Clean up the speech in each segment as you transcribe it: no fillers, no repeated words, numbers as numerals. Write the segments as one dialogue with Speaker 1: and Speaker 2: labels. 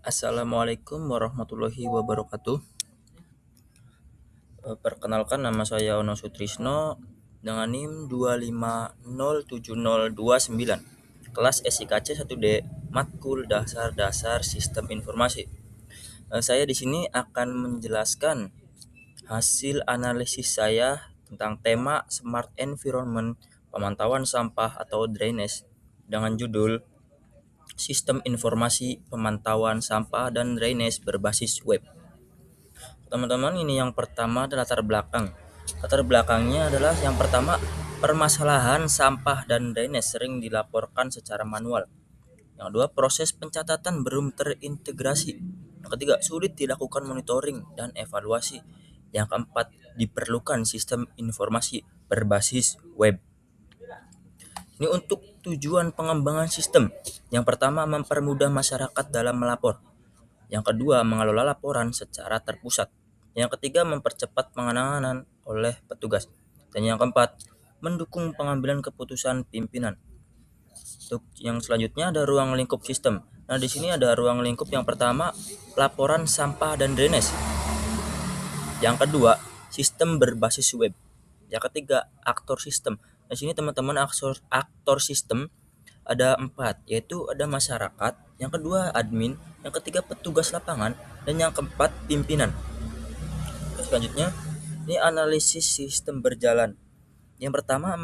Speaker 1: Assalamualaikum warahmatullahi wabarakatuh. Perkenalkan, nama saya Ono Sutrisno dengan NIM 2507029, kelas SIKC 1D, Matkul Dasar-Dasar Sistem Informasi. Saya di sini akan menjelaskan hasil analisis saya tentang tema Smart Environment, pemantauan sampah atau drainage, dengan judul Sistem Informasi Pemantauan Sampah dan Drainage Berbasis Web. Teman-teman, ini yang pertama adalah latar belakang. Latar belakangnya adalah yang pertama, permasalahan sampah dan drainase sering dilaporkan secara manual. Yang kedua, proses pencatatan belum terintegrasi. Yang ketiga, sulit dilakukan monitoring dan evaluasi. Yang keempat, diperlukan sistem informasi berbasis web. Ini untuk tujuan pengembangan sistem. Yang pertama, mempermudah masyarakat dalam melapor. Yang kedua, mengelola laporan secara terpusat. Yang ketiga, mempercepat penanganan oleh petugas. Dan yang keempat, mendukung pengambilan keputusan pimpinan. Untuk yang selanjutnya ada ruang lingkup sistem. Nah, di sini ada ruang lingkup yang pertama, laporan sampah dan drainase. Yang kedua, sistem berbasis web. Yang ketiga, aktor sistem. Di sini teman-teman, aktor sistem ada 4, yaitu ada masyarakat, yang kedua admin, yang ketiga petugas lapangan, dan yang keempat pimpinan. Selanjutnya, ini analisis sistem berjalan. Yang pertama,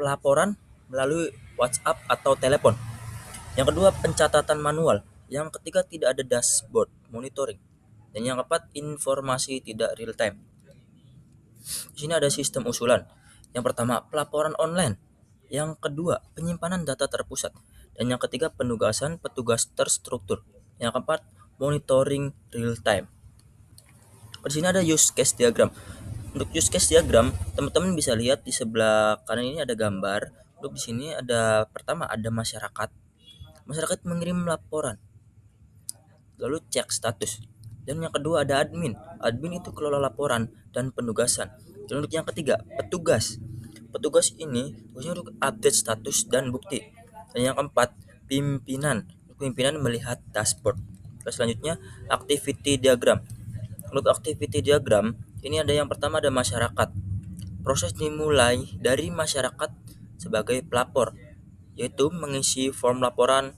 Speaker 1: laporan melalui WhatsApp atau telepon. Yang kedua, pencatatan manual. Yang ketiga, tidak ada dashboard monitoring. Dan yang keempat, informasi tidak real time. Di sini ada sistem usulan. Yang pertama, pelaporan online. Yang kedua, penyimpanan data terpusat. Dan yang ketiga, penugasan petugas terstruktur. Yang keempat, monitoring real time. Di sini ada use case diagram. Untuk use case diagram, teman-teman bisa lihat di sebelah kanan ini ada gambar. Untuk di sini ada pertama ada masyarakat. Masyarakat mengirim laporan. Lalu cek status. Dan yang kedua ada admin. Admin itu kelola laporan dan penugasan. Dan untuk yang ketiga, petugas. Petugas ini tugasnya untuk update status dan bukti. Dan yang keempat, pimpinan. Pimpinan melihat dashboard. Terus selanjutnya, activity diagram. Untuk activity diagram, ini ada yang pertama ada masyarakat. Proses dimulai dari masyarakat sebagai pelapor, yaitu mengisi form laporan.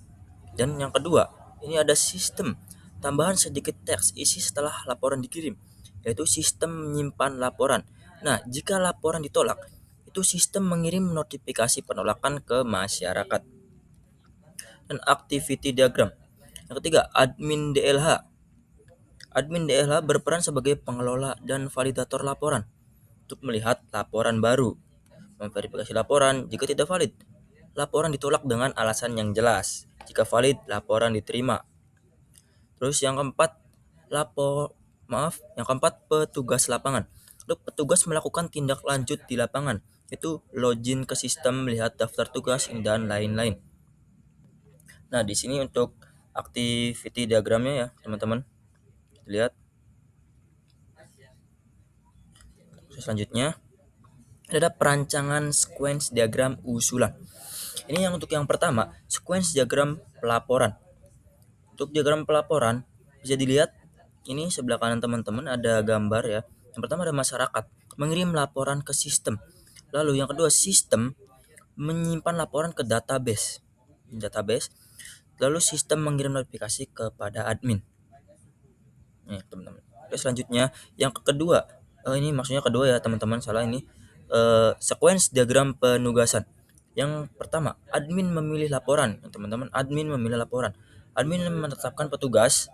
Speaker 1: Dan yang kedua, ini ada sistem. Tambahan sedikit teks isi setelah laporan dikirim, yaitu sistem menyimpan laporan. Nah, jika laporan ditolak, itu sistem mengirim notifikasi penolakan ke masyarakat. Dan activity diagram. Yang ketiga, admin DLH. Admin DLH berperan sebagai pengelola dan validator laporan untuk melihat laporan baru, memverifikasi laporan. Jika tidak valid, laporan ditolak dengan alasan yang jelas. Jika valid, laporan diterima. Terus yang keempat, petugas lapangan. Untuk petugas melakukan tindak lanjut di lapangan, itu login ke sistem, melihat daftar tugas dan lain-lain. Nah, di sini untuk activity diagramnya ya, teman-teman. Lihat. Selanjutnya, ada perancangan sequence diagram usulan. Ini yang untuk yang pertama, sequence diagram pelaporan. Untuk diagram pelaporan bisa dilihat ini sebelah kanan teman-teman ada gambar ya. Yang pertama ada masyarakat mengirim laporan ke sistem. Lalu yang kedua, sistem menyimpan laporan ke database. Lalu sistem mengirim notifikasi kepada admin. Nih, teman-teman. Oke, selanjutnya yang kedua, ini maksudnya kedua ya teman-teman, salah ini. Sequence diagram penugasan. Yang pertama, admin memilih laporan. Teman-teman, admin memilih laporan. Admin menetapkan petugas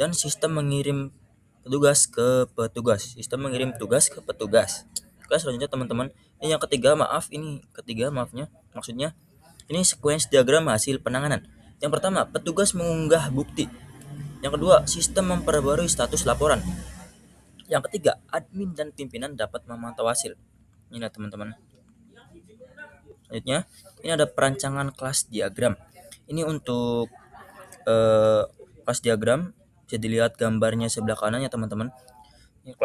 Speaker 1: dan sistem mengirim petugas ke petugas. Sistem mengirim tugas ke petugas. Oke, selanjutnya teman-teman, ini yang ketiga, maksudnya ini sequence diagram hasil penanganan. Yang pertama, petugas mengunggah bukti. Yang kedua, sistem memperbarui status laporan. Yang ketiga, admin dan pimpinan dapat memantau hasil. Ini teman-teman. Selanjutnya, ini ada perancangan kelas diagram. Ini untuk kelas diagram bisa dilihat gambarnya sebelah kanannya teman-teman. Ini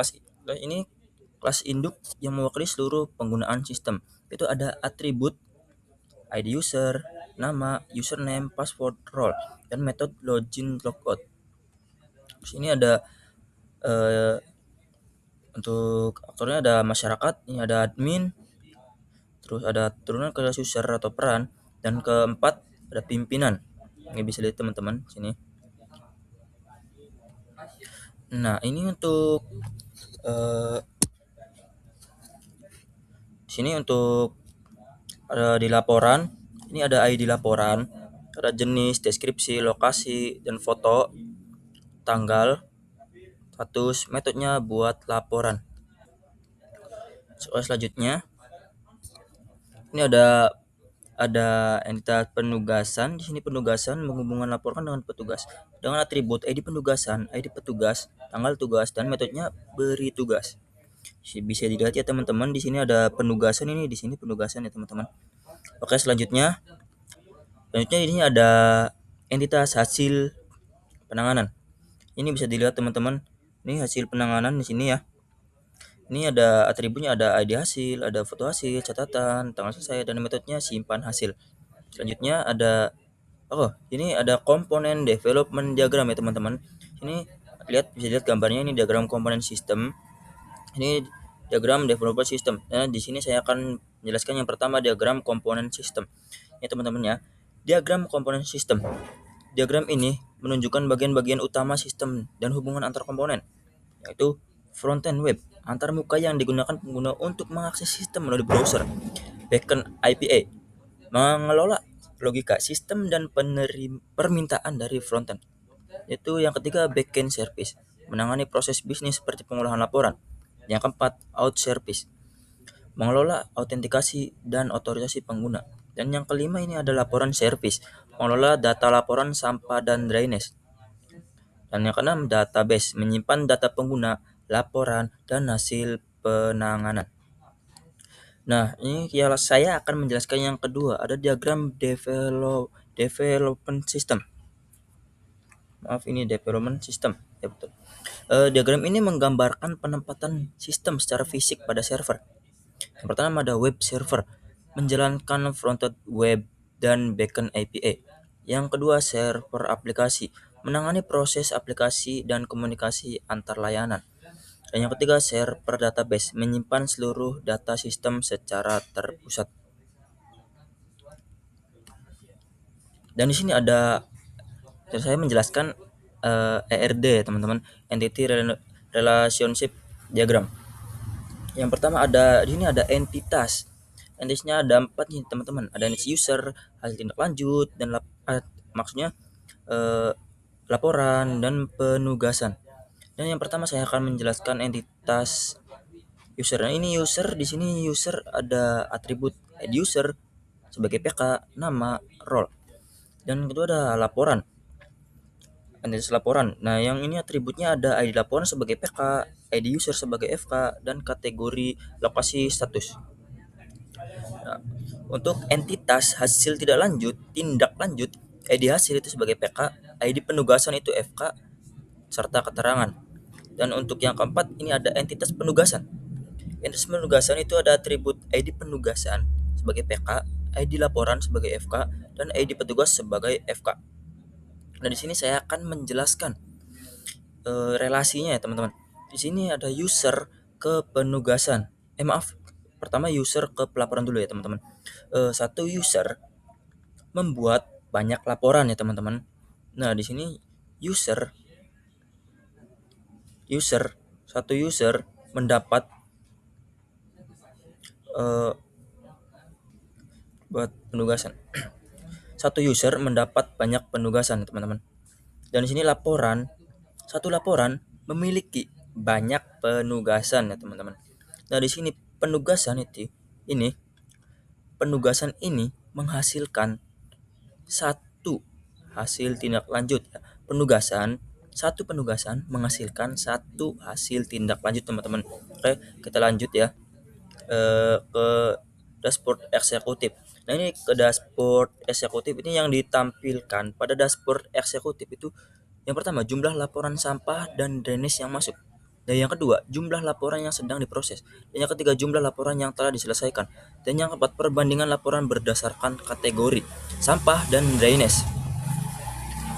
Speaker 1: kelas induk yang mewakili seluruh penggunaan sistem. Itu ada atribut, ID user, nama, username, password, role, dan metode login logout. Di sini ada untuk aktornya ada masyarakat, ini ada admin, terus ada turunan ke user atau peran, dan keempat ada pimpinan. Ini bisa lihat teman-teman sini. Nah, ini untuk sini untuk di laporan, ini ada ID laporan, ada jenis, deskripsi, lokasi, dan foto, tanggal, status, metodenya buat laporan. Soal selanjutnya, ini ada entitas penugasan. Di sini penugasan menghubungkan laporan dengan petugas dengan atribut ID penugasan, ID petugas, tanggal tugas, dan metodenya beri tugas. Bisa dilihat ya teman-teman, di sini ada penugasan, ini di sini penugasan ya teman-teman. Oke, selanjutnya ini ada entitas hasil penanganan. Ini bisa dilihat teman-teman. Ini hasil penanganan di sini ya. Ini ada atributnya, ada ID hasil, ada foto hasil, catatan, tanggal selesai, dan metodenya simpan hasil. Selanjutnya ini ada komponen development diagram ya teman-teman. Ini bisa lihat gambarnya, ini diagram komponen sistem. Ini diagram developer system. Nah, di sini saya akan menjelaskan yang pertama diagram komponen sistem. Ya teman-teman ya. Diagram komponen sistem. Diagram ini menunjukkan bagian-bagian utama sistem dan hubungan antar komponen, yaitu front-end web, antar muka yang digunakan pengguna untuk mengakses sistem melalui browser. Backend IPA, mengelola logika sistem dan permintaan dari frontend. Yaitu yang ketiga backend service, menangani proses bisnis seperti pengolahan laporan. Yang keempat out service, mengelola autentikasi dan otorisasi pengguna. Dan yang kelima ini ada laporan service, mengelola data laporan sampah dan drainase. Dan yang keenam database, menyimpan data pengguna, laporan, dan hasil penanganan. Nah, ini saya akan menjelaskan yang kedua, ada diagram development system. Maaf, ini development system. Ya betul. Diagram ini menggambarkan penempatan sistem secara fisik pada server. Yang pertama ada web server, menjalankan front-end web dan backend API. Yang kedua server aplikasi, menangani proses aplikasi dan komunikasi antar layanan. Dan yang ketiga server database, menyimpan seluruh data sistem secara terpusat. Dan di sini saya menjelaskan ERD teman-teman, Entity Relationship Diagram. Yang pertama di sini ada entitas. Entitasnya ada 4 nih teman-teman. Ada user, hasil tindak lanjut, dan maksudnya laporan dan penugasan. Dan yang pertama saya akan menjelaskan entitas user. Nah, ini user, di sini user ada atribut ID user sebagai PK, nama, role. Dan kedua ada laporan. Entitas laporan. Nah, yang ini atributnya ada ID laporan sebagai PK, ID user sebagai FK, dan kategori lokasi status. Nah, untuk entitas hasil tindak lanjut, ID hasil itu sebagai PK, ID penugasan itu FK, serta keterangan. Dan untuk yang keempat ini ada entitas penugasan. Entitas penugasan itu ada atribut ID penugasan sebagai PK, ID laporan sebagai FK, dan ID petugas sebagai FK. Nah, di sini saya akan menjelaskan relasinya ya teman-teman. Di sini ada user ke penugasan. Pertama user ke pelaporan dulu ya teman-teman. Satu user membuat banyak laporan ya teman-teman. Nah, di sini satu user mendapat buat penugasan. Satu user mendapat banyak penugasan teman-teman. Dan di sini satu laporan memiliki banyak penugasan ya teman-teman. Nah, di sini penugasan ini menghasilkan satu hasil tindak lanjut. Satu penugasan menghasilkan satu hasil tindak lanjut teman-teman. Oke, kita lanjut ya ke dashboard eksekutif. Nah, ini ke dashboard eksekutif ini yang ditampilkan pada dashboard eksekutif itu yang pertama jumlah laporan sampah dan drainase yang masuk. Dan yang kedua, jumlah laporan yang sedang diproses. Dan yang ketiga, jumlah laporan yang telah diselesaikan. Dan yang keempat, perbandingan laporan berdasarkan kategori sampah dan drainase.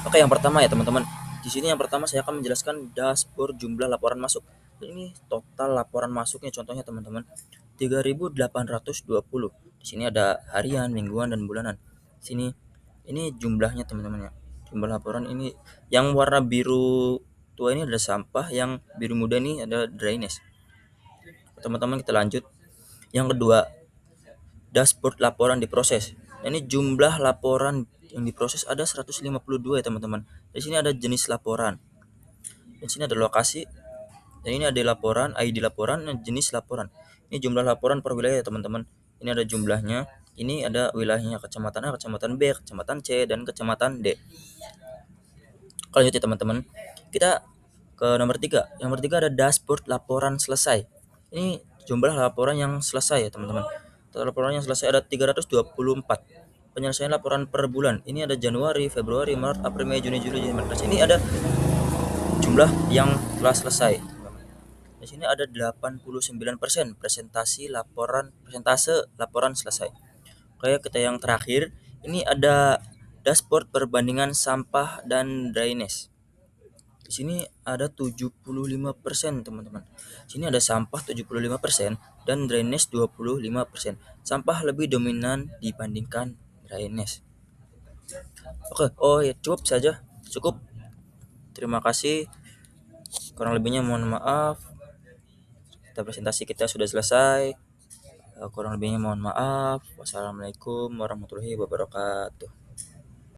Speaker 1: Oke, yang pertama ya teman-teman. Di sini yang pertama saya akan menjelaskan dashboard jumlah laporan masuk. Ini total laporan masuknya contohnya teman-teman 3.820. Di sini ada harian, mingguan dan bulanan. Di sini ini jumlahnya teman-teman ya. Jumlah laporan ini yang warna biru tua ini adalah sampah, yang biru muda ini adalah drainase. Teman-teman kita lanjut. Yang kedua, dashboard laporan diproses. Ini jumlah laporan yang diproses ada 152 ya teman-teman. Di sini ada jenis laporan. Di sini ada lokasi. Dan ini ada laporan, ID laporan, dan jenis laporan. Ini jumlah laporan per wilayah ya teman-teman. Ini ada jumlahnya. Ini ada wilayahnya, kecamatan A, kecamatan B, kecamatan C, dan kecamatan D. Kalau lanjut ya teman-teman. Kita ke nomor 3. Yang nomor 3 ada dashboard laporan selesai. Ini jumlah laporan yang selesai ya teman-teman. Total laporan yang selesai ada 324. Penyelesaian laporan per bulan. Ini ada Januari, Februari, Maret, April, Mei, Juni, Juli, Agustus. Ini ada jumlah yang telah selesai. Di sini ada 89% presentase laporan selesai. Kayak kita yang terakhir, ini ada dashboard perbandingan sampah dan drainase. Di sini ada 75% teman-teman. Di sini ada sampah 75% dan drainase 25%. Sampah lebih dominan dibandingkan drainase. Oke, oh ya cukup saja. Cukup. Terima kasih. Kurang lebihnya mohon maaf. Presentasi kita sudah selesai. Kurang lebihnya mohon maaf. Wassalamualaikum warahmatullahi wabarakatuh.